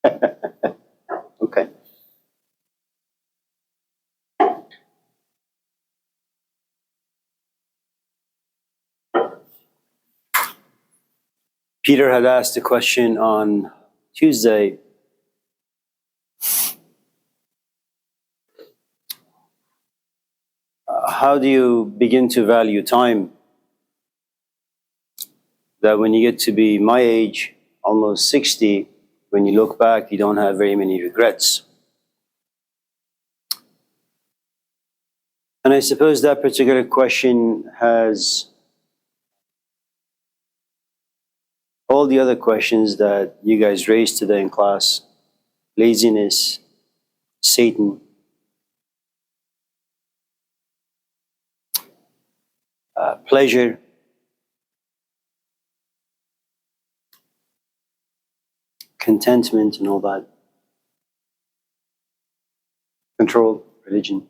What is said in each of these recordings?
Okay. Peter had asked a question on Tuesday. How do you begin to value time? That when you get to be my age, almost 60, when you look back, you don't have very many regrets. And I suppose that particular question has all the other questions that you guys raised today in class: laziness, Satan, pleasure, contentment, and all that, control, religion.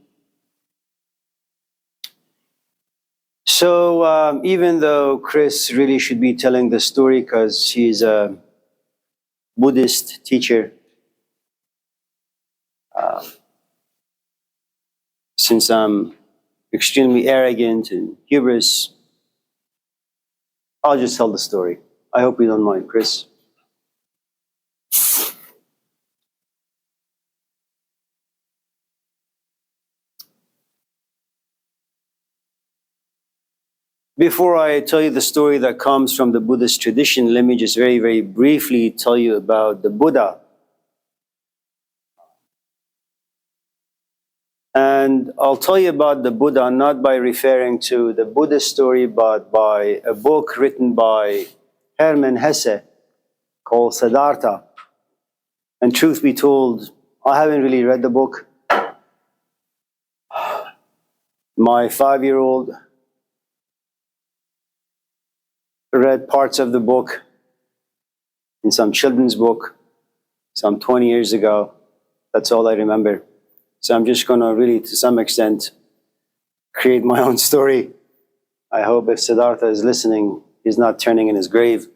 So even though Chris really should be telling the story because he's a Buddhist teacher, since I'm extremely arrogant and hubris, I'll just tell the story. I hope you don't mind, Chris. Before I tell you the story that comes from the Buddhist tradition, let me just very, very briefly tell you about the Buddha. And I'll tell you about the Buddha not by referring to the Buddhist story, but by a book written by Hermann Hesse called Siddhartha. And truth be told, I haven't really read the book. My 5-year-old read parts of the book in some children's book some 20 years ago. That's all I remember. So I'm just going to really, to some extent, create my own story. I hope if Siddhartha is listening, he's not turning in his grave.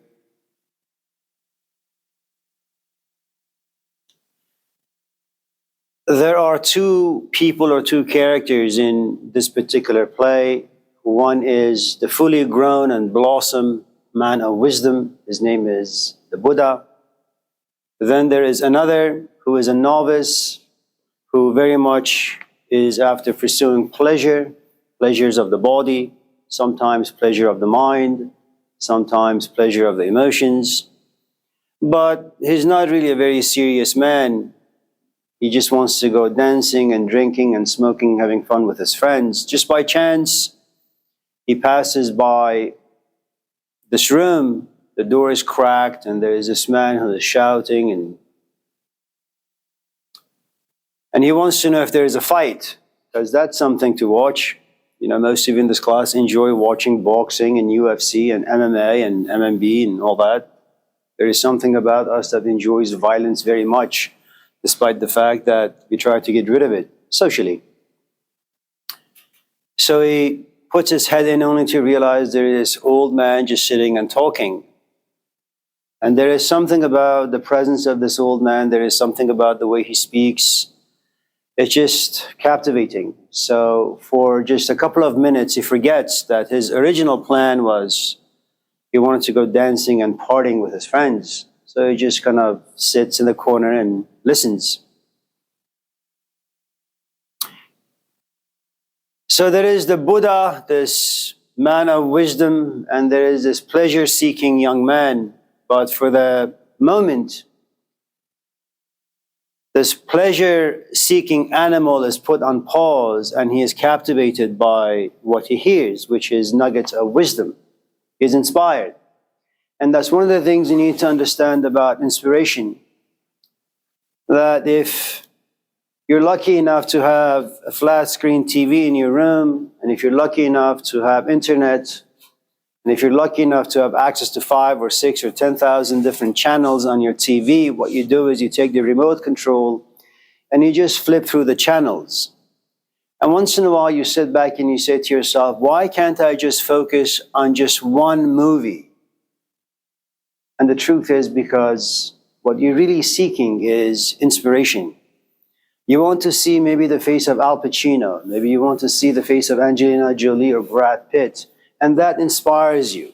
There are two people or two characters in this particular play. One is the fully grown and blossomed man of wisdom. His name is the Buddha. Then there is another who is a novice, who very much is after pursuing pleasures of the body, sometimes pleasure of the mind, sometimes pleasure of the emotions. But he's not really a very serious man. He just wants to go dancing and drinking and smoking, having fun with his friends. Just by chance, he passes by this room. The door is cracked and there is this man who is shouting and he wants to know if there is a fight, because that's something to watch. You know, most of you in this class enjoy watching boxing and UFC and MMA and MMB and all that. There is something about us that enjoys violence very much, despite the fact that we try to get rid of it socially. So he puts his head in only to realize there is this old man just sitting and talking. And there is something about the presence of this old man, there is something about the way he speaks. It's just captivating. So for just a couple of minutes, he forgets that his original plan was he wanted to go dancing and partying with his friends. So he just kind of sits in the corner and listens. So there is the Buddha, this man of wisdom, and there is this pleasure-seeking young man. But for the moment, this pleasure-seeking animal is put on pause and he is captivated by what he hears, which is nuggets of wisdom. He is inspired. And that's one of the things you need to understand about inspiration. That if you're lucky enough to have a flat screen TV in your room, and if you're lucky enough to have internet, and if you're lucky enough to have access to 5 or 6 or 10,000 different channels on your TV, what you do is you take the remote control and you just flip through the channels. And once in a while you sit back and you say to yourself, why can't I just focus on just one movie? And the truth is because what you're really seeking is inspiration. You want to see maybe the face of Al Pacino, maybe you want to see the face of Angelina Jolie or Brad Pitt, and that inspires you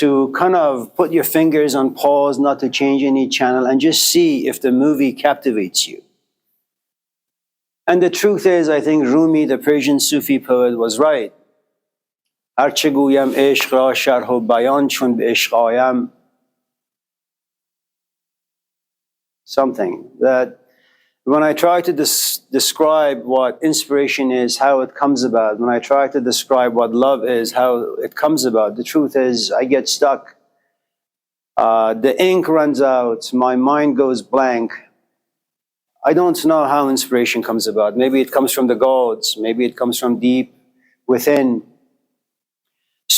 to kind of put your fingers on pause, not to change any channel, and just see if the movie captivates you. And the truth is, I think Rumi, the Persian Sufi poet, was right. هرچه گویم عشق را شرح و بیان چون به عشق آیم. Something that when I try to describe what inspiration is, how it comes about, when I try to describe what love is, how it comes about, the truth is I get stuck. The ink runs out, my mind goes blank. I don't know how inspiration comes about. Maybe it comes from the gods, maybe it comes from deep within.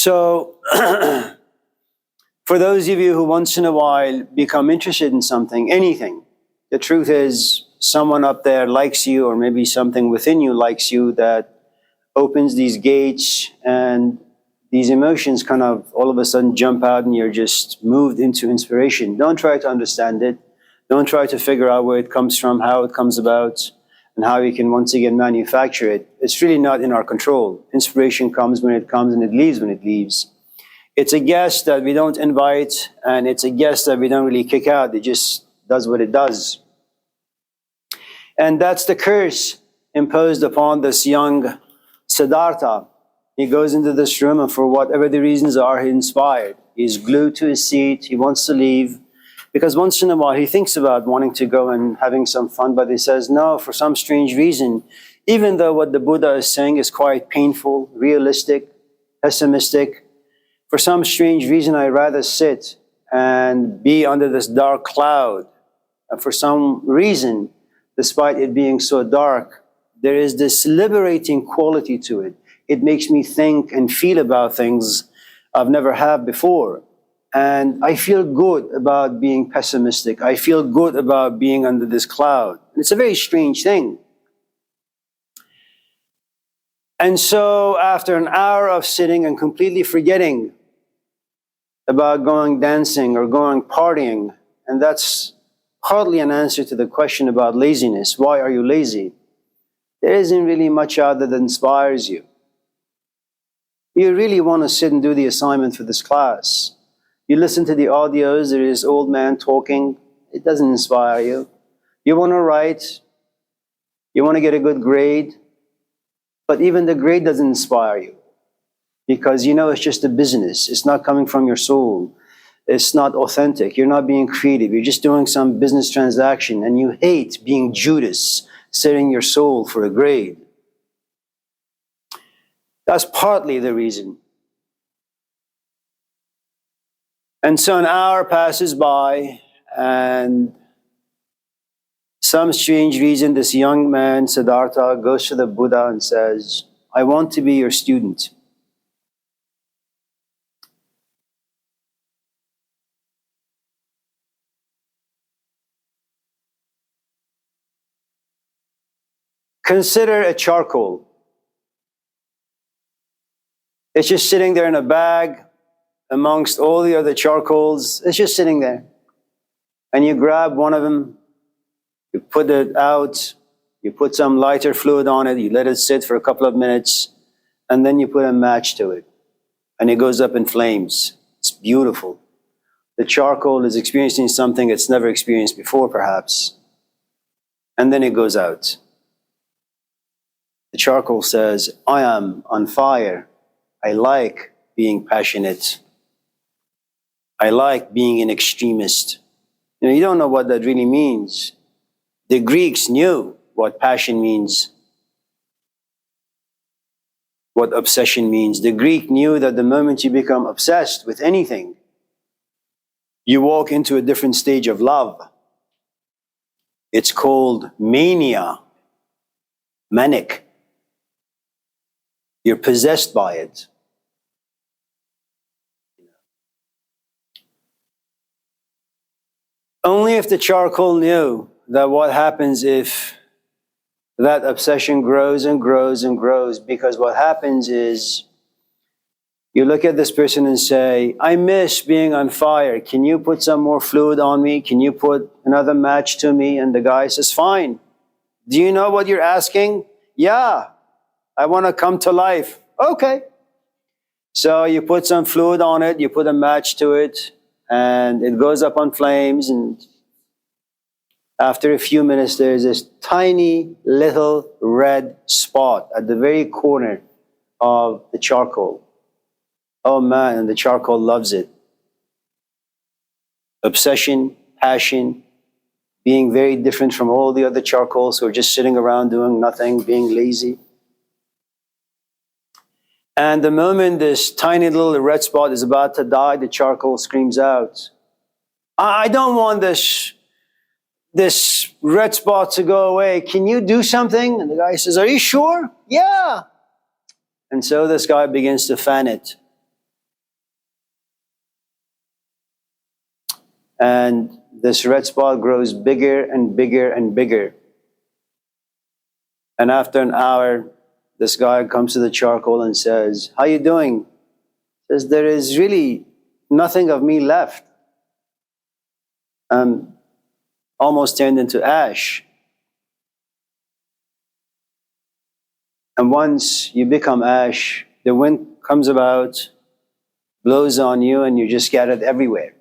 So, for those of you who once in a while become interested in something, anything, the truth is someone up there likes you, or maybe something within you likes you, that opens these gates, and these emotions kind of all of a sudden jump out and you're just moved into inspiration. Don't try to understand it. Don't try to figure out where it comes from, how it comes about, and how you can once again manufacture it. It's really not in our control. Inspiration comes when it comes and it leaves when it leaves. It's a guest that we don't invite, and it's a guest that we don't really kick out. It just does what it does. And that's the curse imposed upon this young Siddhartha. He goes into this room, and for whatever the reasons are, he's inspired. He's glued to his seat. He wants to leave, because once in a while he thinks about wanting to go and having some fun, but he says, no, for some strange reason, even though what the Buddha is saying is quite painful, realistic, pessimistic, for some strange reason I'd rather sit and be under this dark cloud. And for some reason, despite it being so dark, there is this liberating quality to it. It makes me think and feel about things I've never had before. And I feel good about being pessimistic. I feel good about being under this cloud. It's a very strange thing. And so after an hour of sitting and completely forgetting about going dancing or going partying, and that's hardly an answer to the question about laziness. Why are you lazy? There isn't really much out there that inspires you. You really want to sit and do the assignment for this class. You listen to the audios, there is old man talking, it doesn't inspire you. You want to write, you want to get a good grade, but even the grade doesn't inspire you, because you know it's just a business. It's not coming from your soul. It's not authentic. You're not being creative. You're just doing some business transaction, and you hate being Judas, selling your soul for a grade. That's partly the reason. And so an hour passes by, and some strange reason, this young man, Siddhartha, goes to the Buddha and says, I want to be your student. Consider a charcoal. It's just sitting there in a bag amongst all the other charcoals. It's just sitting there. And you grab one of them, you put it out, you put some lighter fluid on it, you let it sit for a couple of minutes, and then you put a match to it. And it goes up in flames. It's beautiful. The charcoal is experiencing something it's never experienced before, perhaps. And then it goes out. The charcoal says, I am on fire. I like being passionate. I like being an extremist. You don't know what that really means. The Greeks knew what passion means, what obsession means. The Greek knew that the moment you become obsessed with anything, you walk into a different stage of love. It's called mania, manic. You're possessed by it. Only if the charcoal knew that what happens if that obsession grows and grows and grows, because what happens is You look at this person and say, I miss being on fire. Can you put some more fluid on me? Can you put another match to me? And the guy says, fine. Do you know what you're asking? Yeah, I want to come to life. Okay. So you put some fluid on it, you put a match to it, and it goes up on flames. And after a few minutes, there's this tiny little red spot at the very corner of the charcoal. Oh man, and the charcoal loves it. Obsession, passion, being very different from all the other charcoals who are just sitting around doing nothing, being lazy. And the moment this tiny little red spot is about to die, the charcoal screams out, I don't want this red spot to go away. Can you do something? And the guy says, are you sure? Yeah. And so this guy begins to fan it. And this red spot grows bigger and bigger and bigger. And after an hour, this guy comes to the charcoal and says, how you doing? He says, there is really nothing of me left. I'm almost turned into ash. And once you become ash, the wind comes about, blows on you, and you're just scattered everywhere.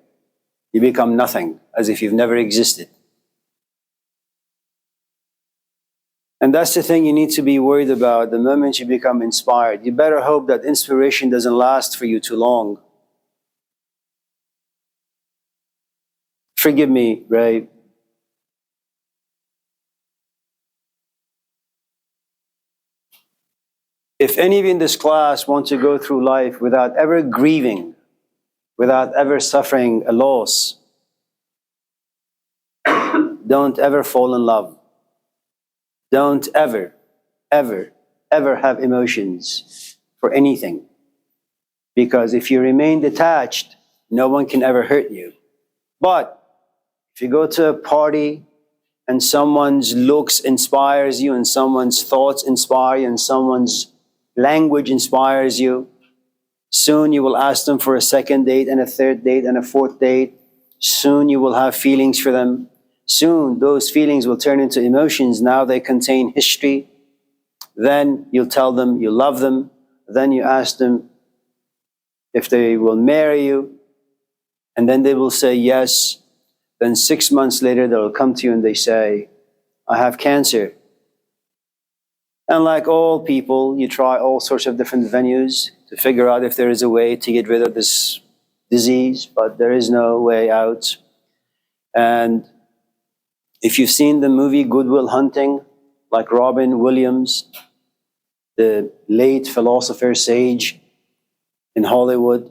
You become nothing, as if you've never existed. And that's the thing you need to be worried about the moment you become inspired. You better hope that inspiration doesn't last for you too long. Forgive me, Ray. If any of you in this class want to go through life without ever grieving, without ever suffering a loss, don't ever fall in love. Don't ever, ever, ever have emotions for anything. Because if you remain detached, no one can ever hurt you. But if you go to a party and someone's looks inspires you, and someone's thoughts inspire you, and someone's language inspires you, soon you will ask them for a second date and a third date and a fourth date. Soon you will have feelings for them. Soon those feelings will turn into emotions. Now they contain history. Then you'll tell them you love them. Then you ask them if they will marry you. And then they will say yes. Then 6 months later they'll come to you and they say, I have cancer. And like all people, you try all sorts of different venues to figure out if there is a way to get rid of this disease, but there is no way out. And if you've seen the movie Good Will Hunting, like Robin Williams, the late philosopher sage in Hollywood,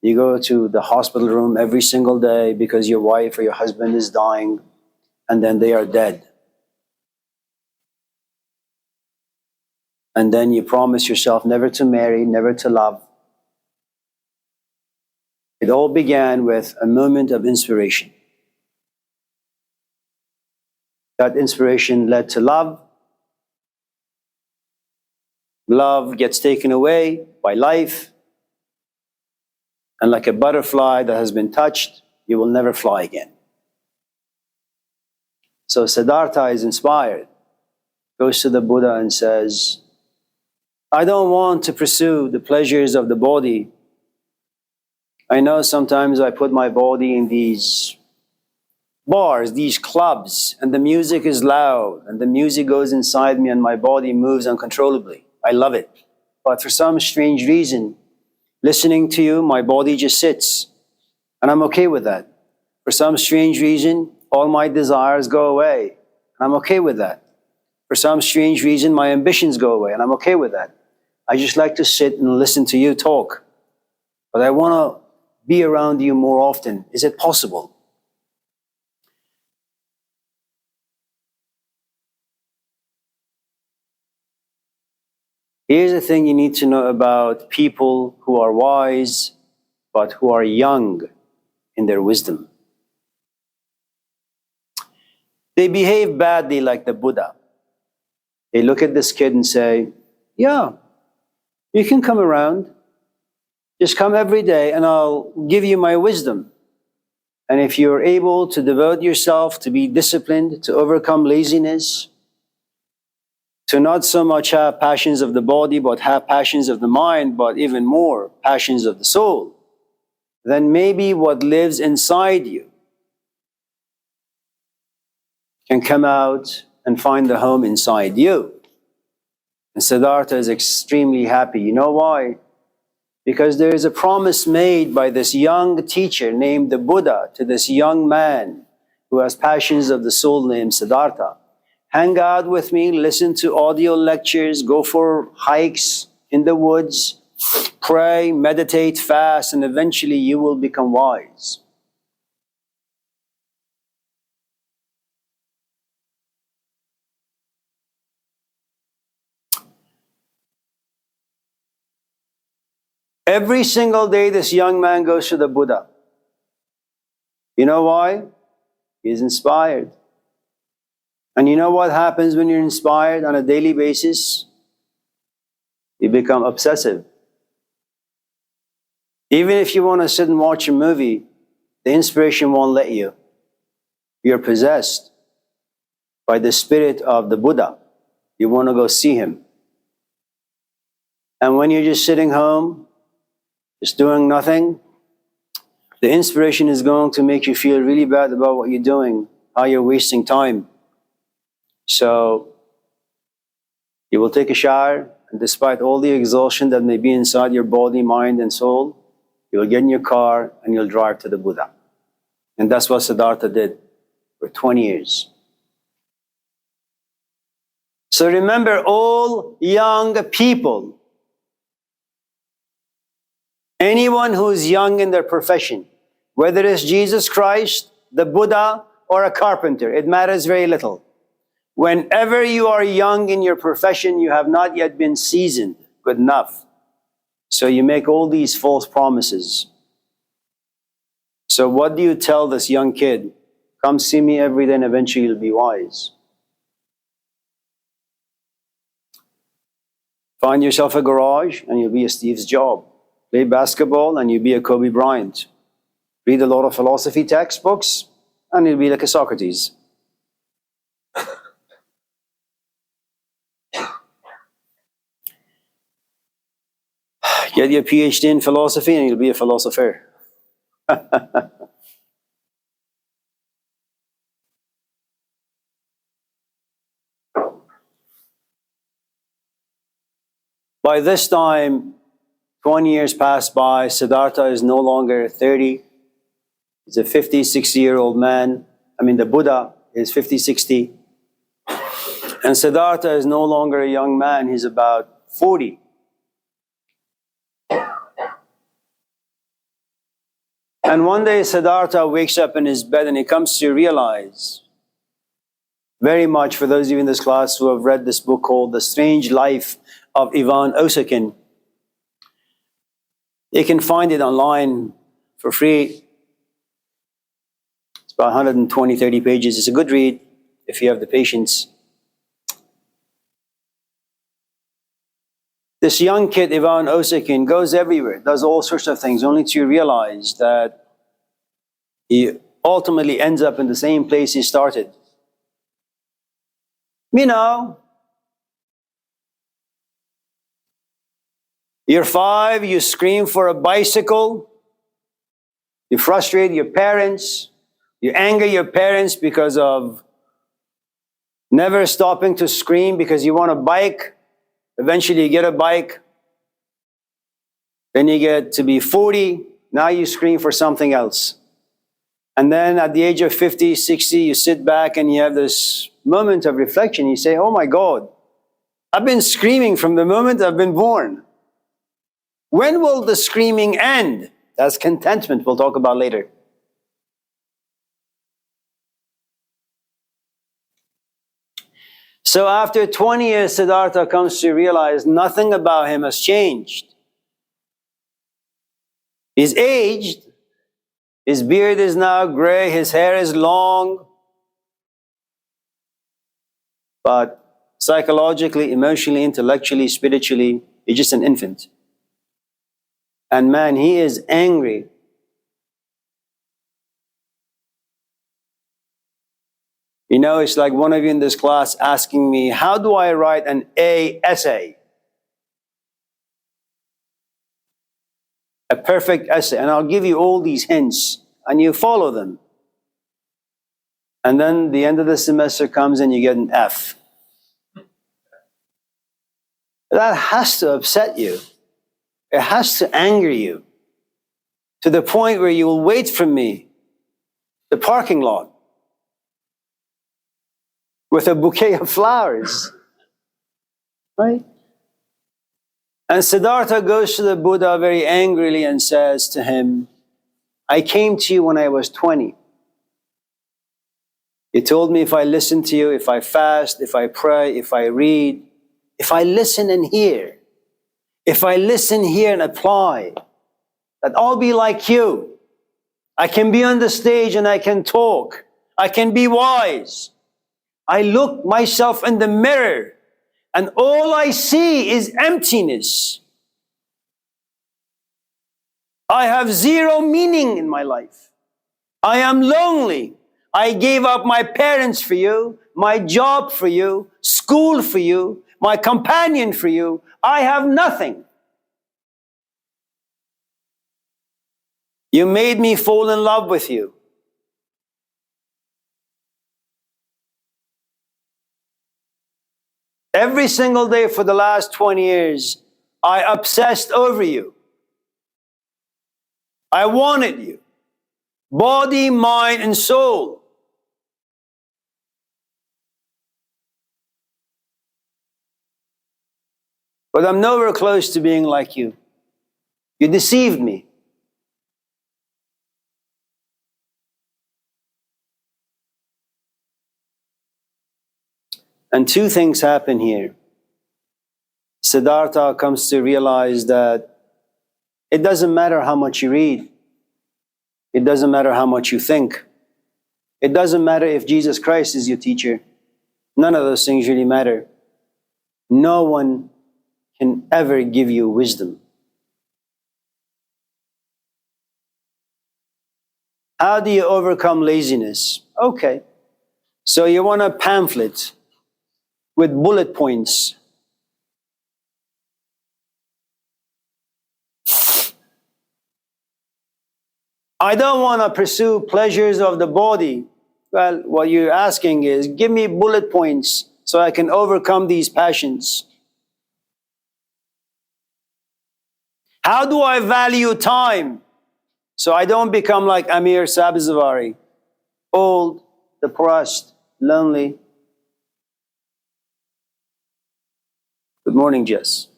you go to the hospital room every single day because your wife or your husband is dying, and then they are dead. And then you promise yourself never to marry, never to love. It all began with a moment of inspiration. That inspiration led to love. Love gets taken away by life. And like a butterfly that has been touched, you will never fly again. So Siddhartha is inspired, goes to the Buddha and says, I don't want to pursue the pleasures of the body. I know sometimes I put my body in these bars, these clubs, and the music is loud, and the music goes inside me and my body moves uncontrollably. I love it. But for some strange reason, listening to you, my body just sits, and I'm okay with that. For some strange reason, all my desires go away, and I'm okay with that. For some strange reason, my ambitions go away, and I'm okay with that. I just like to sit and listen to you talk, but I want to be around you more often. Is it possible? Here's the thing you need to know about people who are wise, but who are young in their wisdom. They behave badly like the Buddha. They look at this kid and say, yeah, you can come around. Just come every day and I'll give you my wisdom. And if you're able to devote yourself to be disciplined, to overcome laziness, to not so much have passions of the body, but have passions of the mind, but even more, passions of the soul, then maybe what lives inside you can come out and find the home inside you. And Siddhartha is extremely happy. You know why? Because there is a promise made by this young teacher named the Buddha to this young man who has passions of the soul named Siddhartha. Hang out with me, listen to audio lectures, go for hikes in the woods, pray, meditate, fast, and eventually you will become wise. Every single day, this young man goes to the Buddha. You know why? He's inspired. And you know what happens when you're inspired on a daily basis? You become obsessive. Even if you want to sit and watch a movie, the inspiration won't let you. You're possessed by the spirit of the Buddha. You want to go see him. And when you're just sitting home, just doing nothing, the inspiration is going to make you feel really bad about what you're doing, how you're wasting time. So you will take a shower, and despite all the exhaustion that may be inside your body, mind, and soul, you will get in your car and you'll drive to the Buddha. And that's what Siddhartha did for 20 years. So remember, all young people, anyone who is young in their profession, whether it's Jesus Christ, the Buddha, or a carpenter, it matters very little. Whenever you are young in your profession, you have not yet been seasoned good enough. So you make all these false promises. So what do you tell this young kid? Come see me every day and eventually you'll be wise. Find yourself a garage and you'll be a Steve Jobs. Play basketball and you'll be a Kobe Bryant. Read a lot of philosophy textbooks and you'll be like a Socrates. Get your PhD in philosophy and you'll be a philosopher. By this time, 20 years passed by. Siddhartha is no longer 30. He's a 50, 60-year-old man. The Buddha is 50, 60. And Siddhartha is no longer a young man. He's about 40. And one day Siddhartha wakes up in his bed and he comes to realize, very much for those of you in this class who have read this book called The Strange Life of Ivan Osokin. You can find it online for free. It's about 120, 30 pages. It's a good read if you have the patience. This young kid, Ivan Osokin, goes everywhere, does all sorts of things, only to realize that he ultimately ends up in the same place he started. You're 5, you scream for a bicycle, you frustrate your parents, you anger your parents because of never stopping to scream because you want a bike. Eventually you get a bike. Then you get to be 40, now you scream for something else. And then at the age of 50, 60, you sit back and you have this moment of reflection. You say, oh my God, I've been screaming from the moment I've been born. When will the screaming end? That's contentment, we'll talk about later. So after 20 years, Siddhartha comes to realize nothing about him has changed. He's aged, his beard is now gray, his hair is long, but psychologically, emotionally, intellectually, spiritually, he's just an infant. And man, he is angry. You know, it's like one of you in this class asking me, how do I write an A essay? A perfect essay. And I'll give you all these hints and you follow them. And then the end of the semester comes and you get an F. That has to upset you. It has to anger you to the point where you will wait for me, the parking lot, with a bouquet of flowers. Right? And Siddhartha goes to the Buddha very angrily and says to him, I came to you when I was 20. You told me if I listen to you, if I fast, if I pray, if I read, if I listen and hear, if I listen, hear, and apply, that I'll be like you. I can be on the stage and I can talk. I can be wise. I look myself in the mirror and all I see is emptiness. I have zero meaning in my life. I am lonely. I gave up my parents for you, my job for you, school for you, my companion for you. I have nothing. You made me fall in love with you. Every single day for the last 20 years, I obsessed over you. I wanted you. Body, mind, and soul. But I'm nowhere close to being like you. You deceived me. And two things happen here. Siddhartha comes to realize that it doesn't matter how much you read. It doesn't matter how much you think. It doesn't matter if Jesus Christ is your teacher. None of those things really matter. No one can ever give you wisdom. How do you overcome laziness? Okay, so you want a pamphlet with bullet points. I don't want to pursue pleasures of the body. Well, what you're asking is, give me bullet points so I can overcome these passions. How do I value time so I don't become like Amir old, depressed, lonely? Good morning, Jess.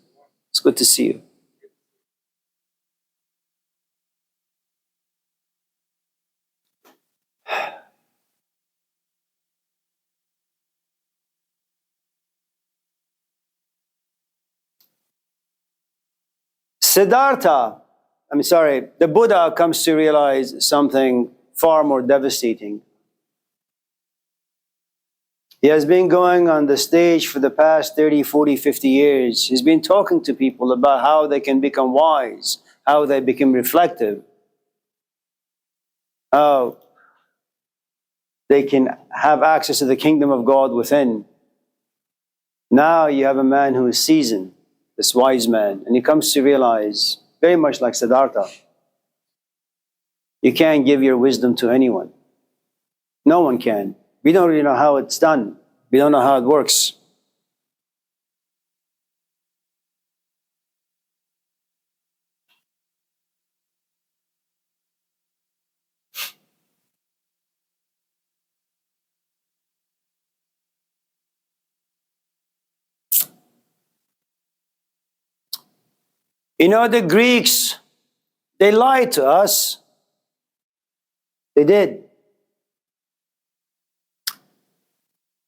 It's good to see you. The Buddha comes to realize something far more devastating. He has been going on the stage for the past 30, 40, 50 years. He's been talking to people about how they can become wise, how they become reflective, how they can have access to the kingdom of God within. Now you have a man who is seasoned, this wise man, and he comes to realize, very much like Siddhartha, you can't give your wisdom to anyone. No one can. We don't really know how it's done. We don't know how it works. You know, the Greeks, they lied to us. They did.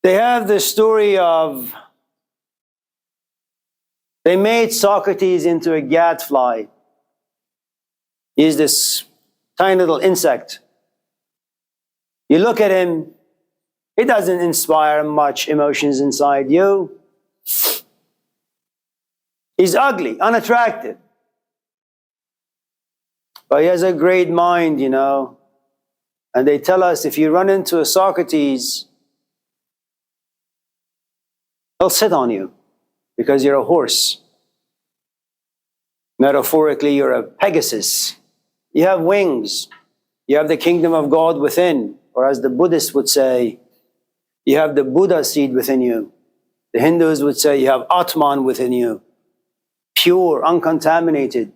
They have the story of, they made Socrates into a gadfly. He's this tiny little insect. You look at him, he doesn't inspire much emotions inside you. He's ugly, unattractive. But he has a great mind, And they tell us if you run into a Socrates, he'll sit on you because you're a horse. Metaphorically, you're a Pegasus. You have wings. You have the kingdom of God within. Or as the Buddhists would say, you have the Buddha seed within you. The Hindus would say you have Atman within you. Pure, uncontaminated.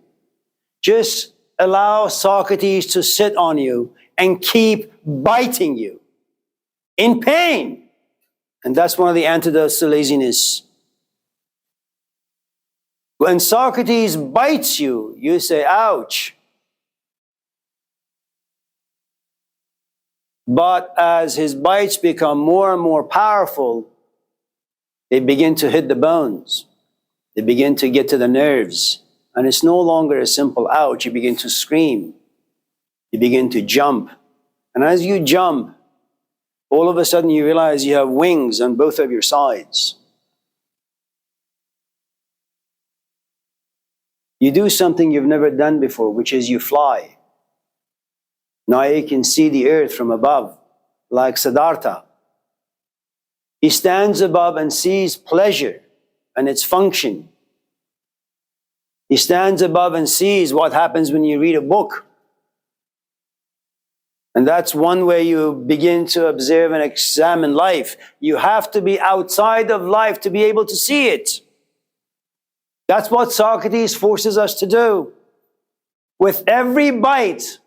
Just allow Socrates to sit on you and keep biting you in pain. And that's one of the antidotes to laziness. When Socrates bites you, you say, ouch. But as his bites become more and more powerful, they begin to hit the bones. They begin to get to the nerves. And it's no longer a simple ouch. You begin to scream. You begin to jump. And as you jump, all of a sudden you realize you have wings on both of your sides. You do something you've never done before, which is you fly. Now you can see the earth from above, like Siddhartha. He stands above and sees pleasure and its function. He stands above and sees what happens when you read a book. And that's one way you begin to observe and examine life. You have to be outside of life to be able to see it. That's what Socrates forces us to do. With every bite,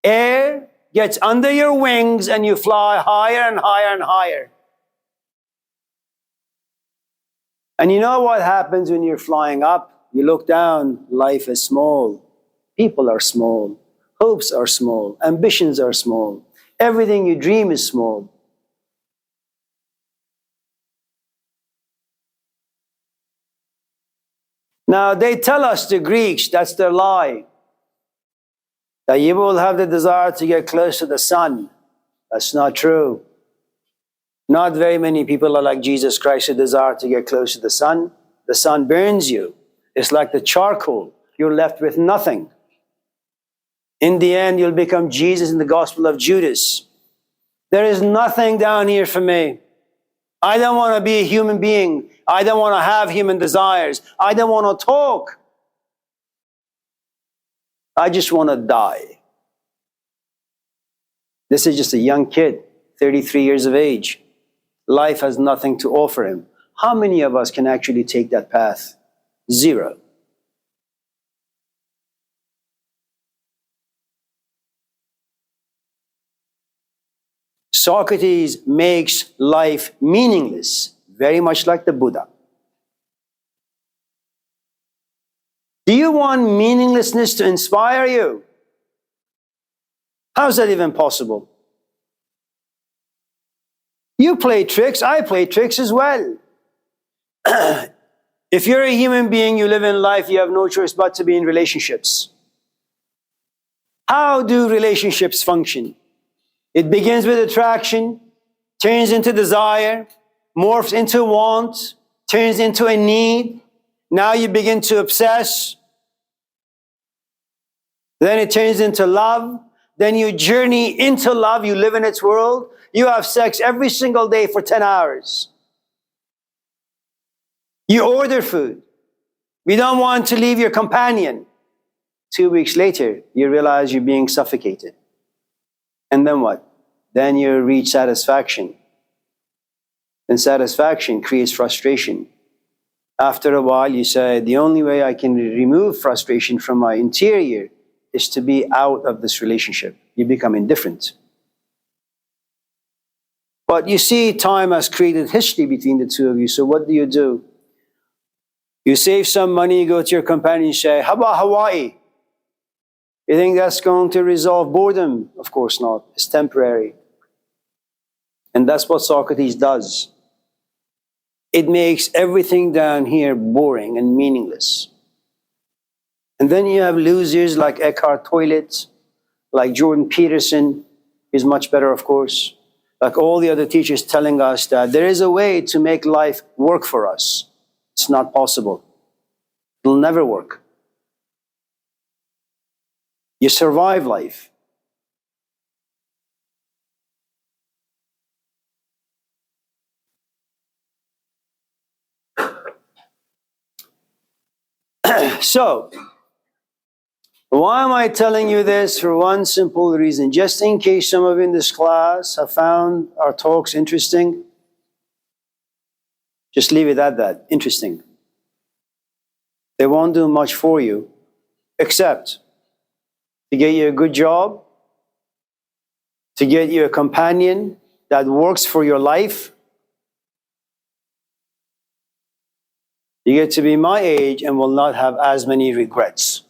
air gets under your wings and you fly higher and higher and higher. And you know what happens when you're flying up? You look down, life is small. People are small. Hopes are small. Ambitions are small. Everything you dream is small. Now, they tell us, the Greeks, that's their lie, that you will have the desire to get close to the sun. That's not true. Not very many people are like Jesus Christ who desire to get close to the sun. The sun burns you. It's like the charcoal. You're left with nothing. In the end, you'll become Jesus in the Gospel of Judas. There is nothing down here for me. I don't want to be a human being. I don't want to have human desires. I don't want to talk. I just want to die. This is just a young kid, 33 years of age. Life has nothing to offer him. How many of us can actually take that path? Zero. Socrates makes life meaningless, very much like the Buddha. Do you want meaninglessness to inspire you? How is that even possible? You play tricks, I play tricks as well. If you're a human being, you live in life, you have no choice but to be in relationships. How do relationships function? It begins with attraction, turns into desire, morphs into want, turns into a need. Now you begin to obsess. Then it turns into love. Then you journey into love. You live in its world. You have sex every single day for 10 hours. You order food. You don't want to leave your companion. 2 weeks later, you realize you're being suffocated. And then what? Then you reach satisfaction. And satisfaction creates frustration. After a while, you say, the only way I can remove frustration from my interior is to be out of this relationship. You become indifferent. But you see, time has created history between the two of you. So what do? You save some money, you go to your companion and say, how about Hawaii? You think that's going to resolve boredom? Of course not. It's temporary. And that's what Socrates does. It makes everything down here boring and meaningless. And then you have losers like Eckhart Tolle, like Jordan Peterson, is much better, of course. Like all the other teachers telling us that there is a way to make life work for us. It's not possible. It'll never work. You survive life. So, why am I telling you this? For one simple reason. Just in case some of you in this class have found our talks interesting, just leave it at that. Interesting. They won't do much for you, except to get you a good job, to get you a companion that works for your life. You get to be my age and will not have as many regrets.